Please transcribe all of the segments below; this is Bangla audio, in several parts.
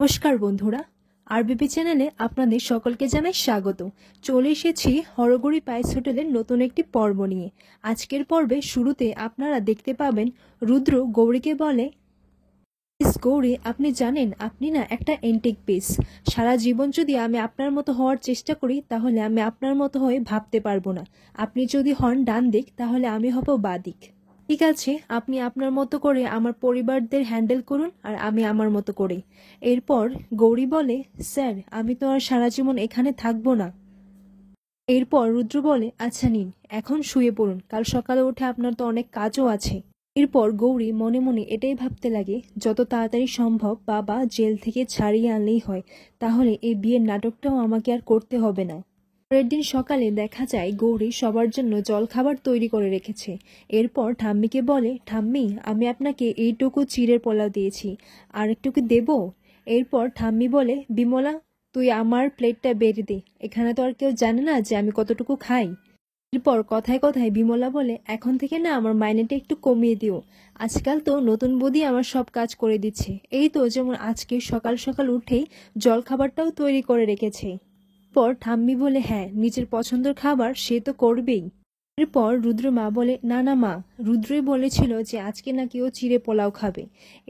নমস্কার বন্ধুরা, আরবিপি চ্যানেলে আপনাদের সকলকে জানাই স্বাগত। চলে এসেছি হরগৌরী পায়েস হোটেলের নতুন একটি পর্ব নিয়ে। আজকের পর্বে শুরুতে আপনারা দেখতে পাবেন রুদ্র গৌরীকে বলে, মিস গৌরী, আপনি জানেন আপনি না একটা এন্টিক পিস। সারা জীবন যদি আমি আপনার মতো হওয়ার চেষ্টা করি তাহলে আমি আপনার মতো হয়ে ভাবতে পারবো না। আপনি যদি হন ডান দিক তাহলে আমি হব বাঁ দিক। ঠিক আছে, আপনি আপনার মতো করে আমার পরিবারদের হ্যান্ডেল করুন আর আমি আমার মতো করে। এরপর গৌরী বলে, স্যার আমি তো আর সারা জীবন এখানে থাকবো না। এরপর রুদ্র বলে, আচ্ছা নিন, এখন শুয়ে পড়ুন, কাল সকালে উঠে আপনার তো অনেক কাজও আছে। এরপর গৌরী মনে মনে এটাই ভাবতে লাগে, যত তাড়াতাড়ি সম্ভব বাবা জেল থেকে ছাড়িয়ে আনলেই হয়, তাহলে এই বিয়ের নাটকটাও আমাকে আর করতে হবে না। পরের দিন সকালে দেখা যায় গৌরী সবার জন্য জলখাবার তৈরি করে রেখেছে। এরপর ঠাম্মিকে বলে, ঠাম্মি আমি আপনাকে এইটুকু চিড়ের পোলাও দিয়েছি, আর একটুকু দেব? এরপর ঠাম্মি বলে, বিমলা তুই আমার প্লেটটা বেড়ে দে, এখানে তো আর কেউ জানে না যে আমি কতটুকু খাই। এরপর কথায় কথায় বিমলা বলে, এখন থেকে না আমার মাইনেটা একটু কমিয়ে দিও, আজকাল তো নতুন বৌদি আমার সব কাজ করে দিচ্ছে। এই তো যেমন আজকে সকাল সকাল উঠেই জলখাবারটাও তৈরি করে রেখেছে। পর ঠাম্মি বলে, হ্যাঁ নিজের পছন্দের খাবার সে তো করবেই। এরপর রুদ্র মা বলে, না না মা, রুদ্রই বলেছিল যে আজকে নাকি ও চিড়ে পোলাও খাবে।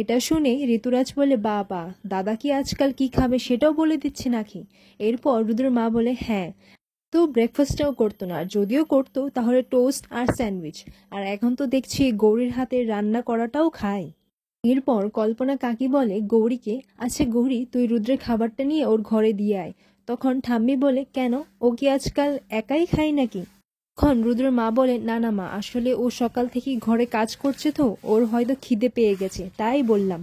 এটা শুনে ঋতুরাজ বলে, বাবা দাদা কি আজকাল কি খাবে সেটাও বলে দিচ্ছে নাকি? এরপর রুদ্র মা বলে, হ্যাঁ, তো ব্রেকফাস্টটাও করতো না, যদিও করতো তাহলে টোস্ট আর স্যান্ডউইচ, আর এখন তো দেখছি গৌরীর হাতে রান্না করাটাও খায়। এরপর কল্পনা কাকি বলে গৌরীকে, আচ্ছা গৌরী তুই রুদ্রের খাবারটা নিয়ে ওর ঘরে দিয়ে আয়। তখন ঠাম্মি বলে, কেন, ও কি আজকাল একাই খায় নাকি? তখন রুদ্রের মা বলে, না না মা, আসলে ও সকাল থেকেই ঘরে কাজ করছে তো ওর হয়তো খিদে পেয়ে গেছে তাই বললাম।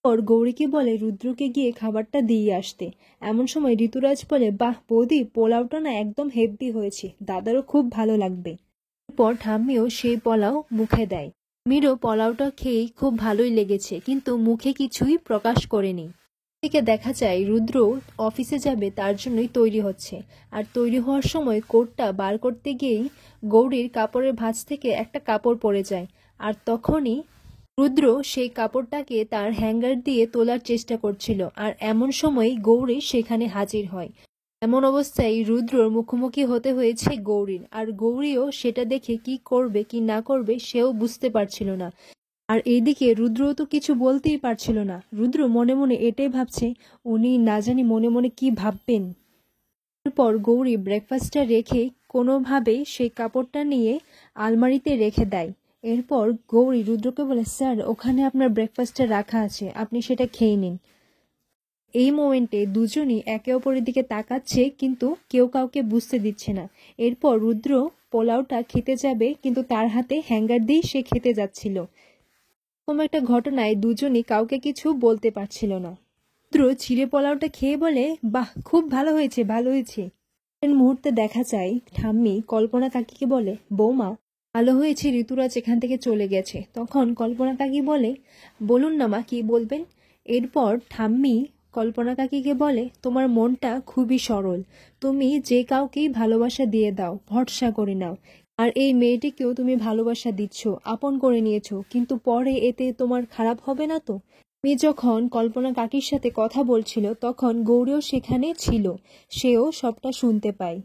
ওর গৌরীকে বলে রুদ্রকে গিয়ে খাবারটা দিয়ে আসতে। এমন সময় ঋতুরাজ বলে, বাহ বৌদি, পোলাওটা না একদম হেভি হয়েছে, দাদারও খুব ভালো লাগবে। এরপর ঠাম্মিও সেই পোলাও মুখে দেয়। মিরো পোলাওটা খেয়েই খুব ভালোই লেগেছে, কিন্তু মুখে কিছুই প্রকাশ করেনি। এদিকে দেখা যায় রুদ্র অফিসে যাবে, তার জন্যই তৈরি হচ্ছে। আর তৈরি হওয়ার সময় কোটটা বার করতে গিয়েই গৌরীর কাপড়ের ভাঁজ থেকে একটা কাপড় পড়ে যায়। আর তখনই রুদ্র সেই কাপড়টাকে তার হ্যাঙ্গার দিয়ে তোলার চেষ্টা করছিল, আর এমন সময় গৌরী সেখানে হাজির হয়। এমন অবস্থায় রুদ্রর মুখোমুখি হতে হয়েছে গৌরীর, আর গৌরীও সেটা দেখে কি করবে কি না করবে সেও বুঝতে পারছিল না। আর এইদিকে রুদ্রও তো কিছু বলতেই পারছিল না। রুদ্র মনে মনে এটাই ভাবছে, উনি না জানি মনে মনে কি ভাববেন। এরপর গৌরী ব্রেকফাস্টটা রেখে কোনোভাবেই সেই কাপড়টা নিয়ে আলমারিতে রেখে দেয়। এরপর গৌরী রুদ্রকে বলে, স্যার ওখানে আপনার ব্রেকফাস্টটা রাখা আছে, আপনি সেটা খেয়ে নিন। এই মোমেন্টে দুজনই একে অপরের দিকে তাকাচ্ছে, কিন্তু কেউ কাউকে বুঝতে দিচ্ছে না। এরপর রুদ্র পোলাওটা খেতে যাবে, কিন্তু তার হাতে হ্যাঙ্গার দিয়ে সে খেতে যাচ্ছিল। এরকম একটা ঘটনায় দুজনই কাউকে কিছু বলতে পারছিল না। রুদ্র চিড়ে পোলাওটা খেয়ে বলে, বাহ খুব ভালো হয়েছে ভালো হয়েছে। মুহূর্তে দেখা যায় ঠাম্মি কল্পনা কাকিকে বলে, বৌমা ভালো হয়েছে, ঋতুরাজ এখান থেকে চলে গেছে। তখন কল্পনা কাকি বলে, বলুন না মা কি বলবেন। এরপর ঠাম্মি কল্পনা কাকিকে বলে, তোমার মনটা খুবই সরল, তুমি যে কাউকেই ভালোবাসা দিয়ে দাও, ভরসা করে নাও। আর এই মেয়েটিকেও তুমি ভালোবাসা দিচ্ছ, আপন করে নিয়েছো, কিন্তু পরে এতে তোমার খারাপ হবে না তো? মেয়ে যখন কল্পনা কাকির সাথে কথা বলছিল তখন গৌরীও সেখানে ছিল, সেও সবটা শুনতে পায়।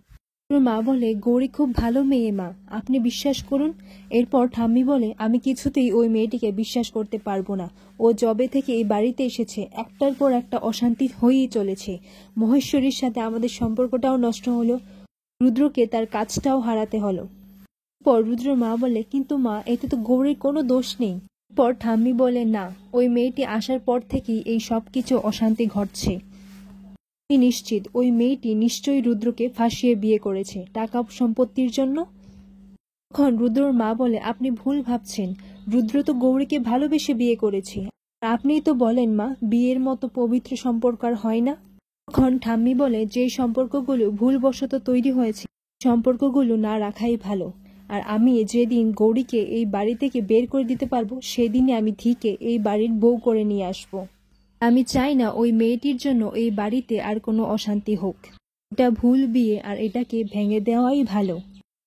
ওর মা বলে, গৌরী খুব ভালো মেয়ে মা, আপনি বিশ্বাস করুন। এরপর ঠাম্মি বলে, আমি কিছুতেই ওই মেয়েটিকে বিশ্বাস করতে পারবো না। ও যবে থেকে এই বাড়িতে এসেছে একটার পর একটা অশান্তি হয়েই চলেছে। মহেশ্বরীর সাথে আমাদের সম্পর্কটাও নষ্ট হলো, রুদ্রকে তার কাজটাও হারাতে হলো। পর রুদ্রের মা বলে, কিন্তু মা এতে তো গৌরীর কোনো দোষ নেই। পর ঠাম্মি বলে, না, ওই মেয়েটি আসার পর থেকেই এই সব কিছু অশান্তি ঘটছে। আমি নিশ্চিত ওই মেয়েটি নিশ্চয়ই রুদ্রকে ফাঁসিয়ে বিয়ে করেছে টাকা সম্পত্তির জন্য। তখন রুদ্রর মা বলে, আপনি ভুল ভাবছেন, রুদ্র তো গৌরীকে ভালোবেসে বিয়ে করেছে। আপনিই তো বলেন মা, বিয়ের মতো পবিত্র সম্পর্ক আর হয় না। তখন ঠাম্মি বলে, যে সম্পর্কগুলো ভুলবশত তৈরি হয়েছে সম্পর্কগুলো না রাখাই ভালো। আর আমি যেদিন গৌরীকে এই বাড়ি থেকে বের করে দিতে পারবো সেদিনই আমি ঠিকই এই বাড়ির বউ করে নিয়ে আসবো। আমি চাই না ওই মেয়েটির জন্য এই বাড়িতে আর কোনো অশান্তি হোক। এটা ভুল বিয়ে, আর এটাকে ভেঙে দেওয়াই ভালো।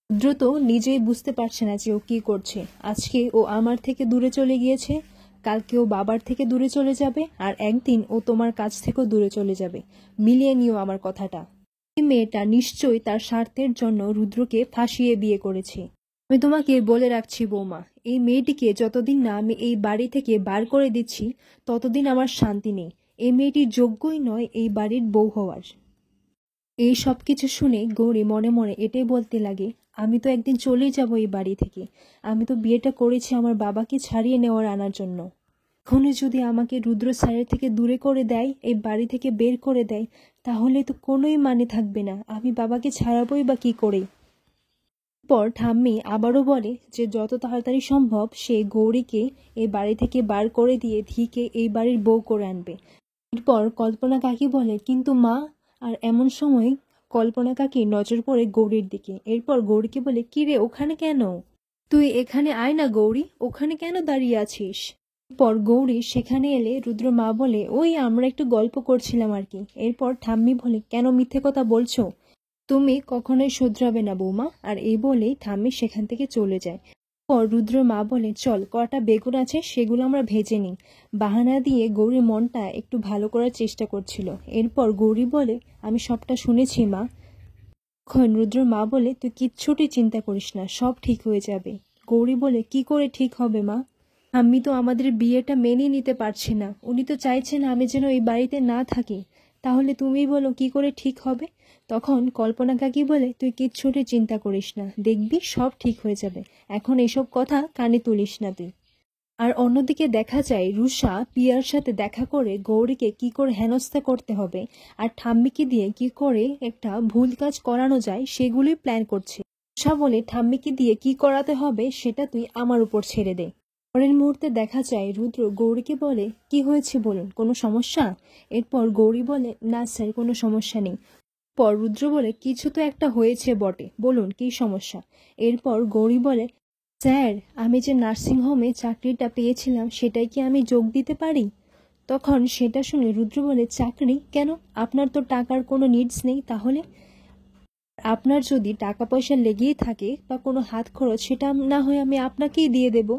রুদ্র তো নিজেই বুঝতে পারছে না যে ও কি করছে। আজকে ও আমার থেকে দূরে চলে গিয়েছে, কালকে ও বাবার থেকে দূরে চলে যাবে, আর একদিন ও তোমার কাছ থেকেও দূরে চলে যাবে। মিলিয়ে নিও আমার কথাটা। এই মেয়েটা নিশ্চয়ই তার স্বার্থের জন্য রুদ্রকে ফাঁসিয়ে বিয়ে করেছে। আমি তোমাকে বলে রাখছি বৌমা, এই মেয়েটিকে যতদিন না আমি এই বাড়ি থেকে বার করে দিচ্ছি ততদিন আমার শান্তি নেই। এই মেয়েটি যোগ্যই নয় এই বাড়ির বউ হওয়ার। এই সব কিছু শুনে গৌরী মনে মনে এটাই বলতে লাগে, আমি তো একদিন চলেই যাব এই বাড়ি থেকে। আমি তো বিয়েটা করেছি আমার বাবাকে ছাড়িয়ে নেওয়ার আনার জন্য। এখনই যদি আমাকে রুদ্র স্যারের থেকে দূরে করে দেয়, এই বাড়ি থেকে বের করে দেয়, তাহলে তো কোনোই মানে থাকবে না। আমি বাবাকে ছাড়াবই বা কি করে। পর ঠাম্মি আবারও বলে যে যত তাড়াতাড়ি সম্ভব সে গৌরীকে এই বাড়ি থেকে বার করে দিয়ে ধিকে এই বাড়ির বউ করে আনবে। এরপর কল্পনা কাকি বলে, কিন্তু মা। আর এমন সময় কল্পনা কাকি নজর পড়ে গৌরীর দিকে। এরপর গৌরীকে বলে, কি রে, ওখানে কেন? তুই এখানে আয় না গৌরী, ওখানে কেন দাঁড়িয়ে আছিস? পর গৌরী সেখানে এলে রুদ্র মা বলে, ওই আমরা একটু গল্প করছিলাম আর কি। এরপর ঠাম্মি বলে, কেন মিথ্যে কথা বলছো? তুমি কখনোই শুধরাবে না বৌমা। আর এই বলেই ঠাম্মি সেখান থেকে চলে যায়। পর রুদ্র মা বলে, চল কটা বেগুন আছে সেগুলো আমরা ভেজে নিই। বাহানা দিয়ে গৌরীর মনটা একটু ভালো করার চেষ্টা করছিল। এরপর গৌরী বলে, আমি সবটা শুনেছি মা। তখন রুদ্র মা বলে, তুই কিচ্ছুটি চিন্তা করিস না, সব ঠিক হয়ে যাবে। গৌরী বলে, কি করে ঠিক হবে মা? আমি তো আমাদের বিয়েটা মেনে নিতে পারছি না। উনি তো চাইছেন আমি যেন এই বাড়িতে না থাকি। তাহলে তুমি বলো কি করে ঠিক হবে? তখন কল্পনা কাকি বলে, তুই কিচ্ছুটি চিন্তা করিস না, দেখবি সব ঠিক হয়ে যাবে। এখন এসব কথা কানে তুলিস না তুই। আর অন্যদিকে দেখা যায় রুষা পিয়ার সাথে দেখা করে গৌরীকে কি করে হেনস্থা করতে হবে আর ঠাম্মিকে দিয়ে কি করে একটা ভুল কাজ করানো যায় সেগুলোই প্ল্যান করছে। রুষা বলে, ঠাম্মিকে দিয়ে কি করাতে হবে সেটা তুই আমার উপর ছেড়ে দে। পরের মুহূর্তে দেখা যায় রুদ্র গৌরীকে বলে, কি হয়েছে বলুন, কোনো সমস্যা? এরপর গৌরী বলে, না স্যার, কোনো সমস্যা নেই। পর রুদ্র বলে, কিছু তো একটা হয়েছে বটে, বলুন কি সমস্যা? এরপর গৌরী বলে, স্যার, আমি যে নার্সিংহোমে চাকরিটা পেয়েছিলাম সেটাই কি আমি যোগ দিতে পারি? তখন সেটা শুনে রুদ্র বলে, চাকরি কেন? আপনার তো টাকার কোনো নিডস নেই। তাহলে আপনার যদি টাকা পয়সা লেগেই থাকে বা কোনো হাত খরচ, সেটা না হয় আমি আপনাকেই দিয়ে দেব।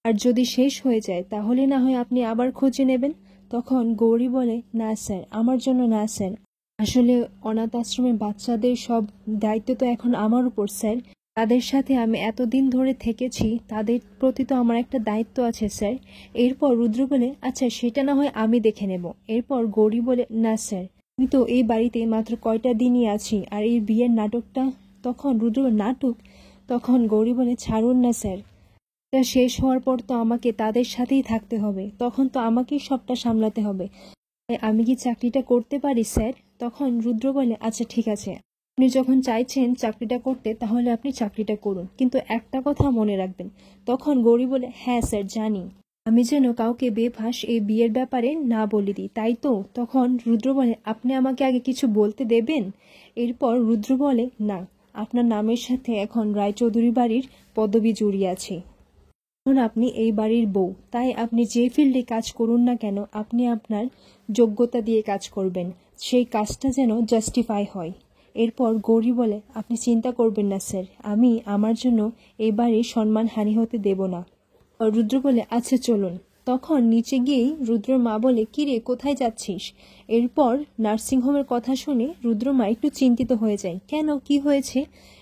আর যদি শেষ হয়ে যায় তাহলে না হয় আপনি আবার খুঁজে নেবেন। তখন গৌরী বলে, না স্যার, আমার জন্য না স্যার। আসলে অনাথ আশ্রমের বাচ্চাদের সব দায়িত্ব তো এখন আমার উপর স্যার। তাদের সাথে আমি এতদিন ধরে থেকেছি, তাদের প্রতি তো আমার একটা দায়িত্ব আছে স্যার। এরপর রুদ্র বলে, আচ্ছা সেটা না হয় আমি দেখে নেব। এরপর গৌরী বলে, না স্যার, আমি তো এই বাড়িতে মাত্র কয়টা দিনই আছি, আর এই বিয়ের নাটকটা। তখন রুদ্র, নাটক? তখন গৌরী বলে, ছাড়ুন না স্যার, এটা শেষ হওয়ার পর তো আমাকে তাদের সাথেই থাকতে হবে, তখন তো আমাকেই সবটা সামলাতে হবে। আমি কি চাকরিটা করতে পারি স্যার? তখন রুদ্র বলে, আচ্ছা ঠিক আছে, আপনি যখন চাইছেন চাকরিটা করতে তাহলে আপনি চাকরিটা করুন, কিন্তু একটা কথা মনে রাখবেন। তখন গৌরী বলে, হ্যাঁ স্যার জানি, আমি যেন কাউকে বেফাঁস এই বিয়ের ব্যাপারে না বলে দিই, তাই তো? তখন রুদ্র বলে, আপনি আমাকে আগে কিছু বলতে দেবেন? এরপর রুদ্র বলে, না, আপনার নামের সাথে এখন রায়চৌধুরী বাড়ির পদবি জড়িয়ে আছে। এখন আপনি এই বাড়ির বউ, তাই আপনি যে ফিল্ডে কাজ করুন না কেন আপনি আপনার যোগ্যতা দিয়ে কাজ করবেন, সেই কাজটা যেন জাস্টিফাই হয়। এরপর গৌরী বলে, আপনি চিন্তা করবেন না স্যার, আমি আমার জন্য এই বাড়ির সম্মানহানি হতে দেব না। রুদ্র বলে, আচ্ছা চলুন। তখন নিচে গিয়েই রুদ্র মা বলে, কি রে, কোথায় যাচ্ছিস? এরপর নার্সিংহোমের কথা শুনে রুদ্র মা একটু চিন্তিত হয়ে যায়, কেন, কি হয়েছে?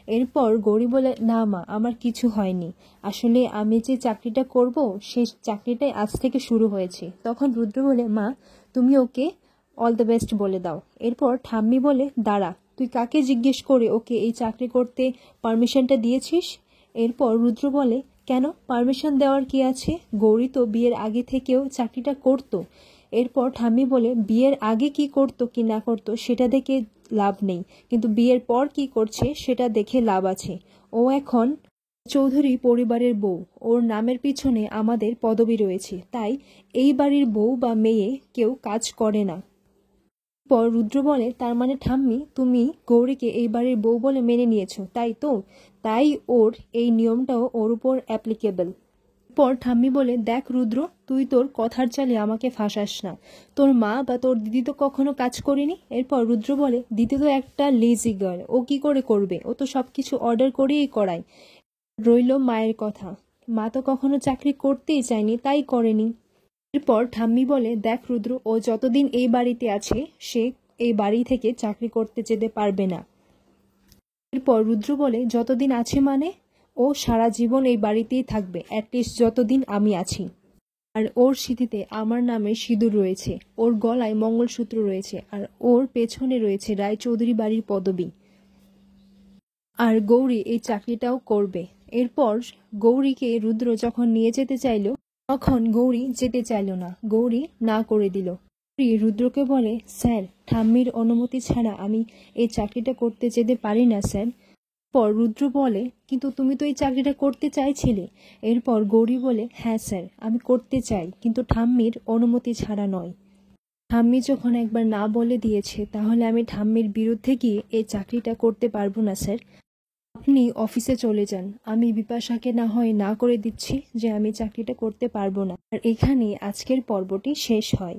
এরপর গৌরী বলে, না মা, আমার কিছু হয়নি। আসলে আমি যে চাকরিটা করব সেই চাকরিটাই আজ থেকে শুরু হয়েছে। তখন রুদ্র বলে, মা তুমি ওকে অল দ্য বেস্ট বলে দাও। এরপর ঠাম্মি বলে, দাঁড়া, তুই কাকে জিজ্ঞেস করে ওকে এই চাকরি করতে পারমিশনটা দিয়েছিস? এরপর রুদ্র বলে, কেন, পারমিশন দেওয়ার কি আছে? গৌরী তো বিয়ের আগে থেকেও চাকরিটা করতো। এরপর ঠাম্মি বলে, বিয়ের আগে কি করতো কি না করতো সেটা দেখে লাভ নেই, কিন্তু বিয়ের পর কি করছে সেটা দেখে লাভ আছে। ও এখন চৌধুরী পরিবারের বউ, ওর নামের পিছনে আমাদের পদবি রয়েছে, তাই এই বাড়ির বউ বা মেয়ে কেউ কাজ করে না। পর রুদ্র বলে, তার মানে ঠাম্মি তুমি গৌরীকে এই বাড়ির বউ বলে মেনে নিয়েছো, তাই তো? তাই ওর এই নিয়মটাও ওর উপর অ্যাপ্লিকেবল। পর ঠাম্মি বলে, দেখ রুদ্র, তুই তোর কথার চালে আমাকে ফাঁসাস না। তোর মা বা তোর দিদি তো কখনো কাজ করেনি। এরপর রুদ্র বলে, দিদি তো একটা লেজি গার্ল, ও কি করে করবে? ও তো সবকিছু অর্ডার করেই করায়। রইল মায়ের কথা, মা তো কখনো চাকরি করতেই চায়নি, তাই করেনি। এরপর ঠাম্মি বলে, দেখ রুদ্র, ও যতদিন এই বাড়িতে আছে সে এই বাড়ি থেকে চাকরি করতে যেতে পারবে না। এরপর রুদ্র বলে, যতদিন আছে মানে? ও সারা জীবন এই বাড়িতেই থাকবে, অ্যাটলিস্ট যতদিন আমি আছি। আর ওর স্মৃতিতে আমার নামে সিঁদুর রয়েছে, ওর গলায় মঙ্গলসূত্র রয়েছে, আর ওর পেছনে রয়েছে রায়চৌধুরী বাড়ির পদবি। আর গৌরী এই চাকরিটাও করবে। এরপর গৌরীকে রুদ্র যখন নিয়ে যেতে চাইল, তখন গৌরী যেতে চাইল না, গৌরী না করে দিল। গৌরী রুদ্রকে বলে, স্যার, ঠাম্মির অনুমতি ছাড়া আমি এই চাকরিটা করতে যেতে পারি না স্যার। পর রুদ্র বলে, কিন্তু তুমি তো এই চাকরিটা করতে চাইছিলে। এরপর গৌরী বলে, হ্যাঁ স্যার, আমি করতে চাই, কিন্তু ঠাম্মির অনুমতি ছাড়া নয়। ঠাম্মি যখন একবার না বলে দিয়েছে, তাহলে আমি ঠাম্মির বিরুদ্ধে গিয়ে এই চাকরিটা করতে পারবো না স্যার। আপনি অফিসে চলে যান, আমি বিপাশাকে না হয় না করে দিচ্ছি যে আমি চাকরিটা করতে পারবো না। আর এখানেই আজকের পর্বটি শেষ হয়।